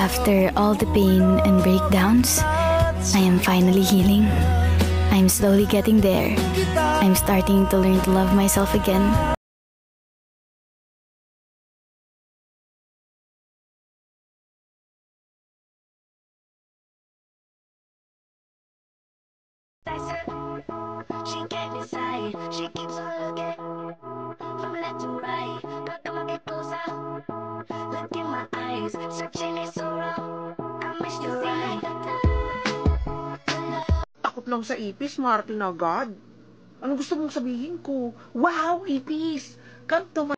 After all the pain and breakdowns, I am finally healing. I'm slowly getting there. I'm starting to learn to love myself again. She gave me sight, she keeps on looking from left to right. But come on, get closer. Look in my eyes, searching is so wrong. I miss you right. Takot lang sa ipis, Martin agad. Ano gusto mong sabihin ko? Wow, ipis! Come to my...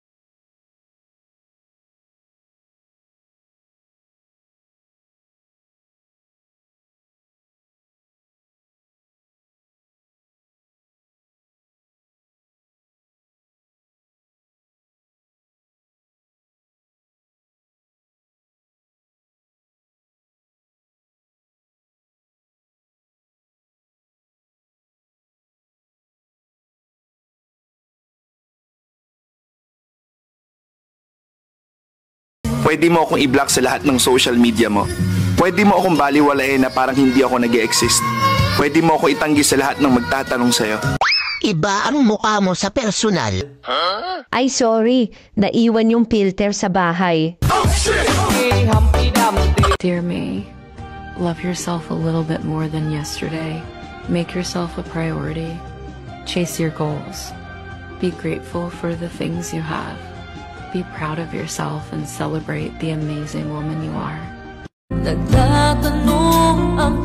Pwede mo akong i-block sa lahat ng social media mo. Pwede mo akong baliwalain na parang hindi ako nag-e-exist. Pwede mo ako itanggi sa lahat ng magtatanong sa'yo. Iba ang mukha mo sa personal. Ay, sorry. Naiwan yung filter sa bahay. Dear May, love yourself a little bit more than yesterday. Make yourself a priority. Chase your goals. Be grateful for the things you have. Be proud of yourself and celebrate the amazing woman you are. Nagtatanong ang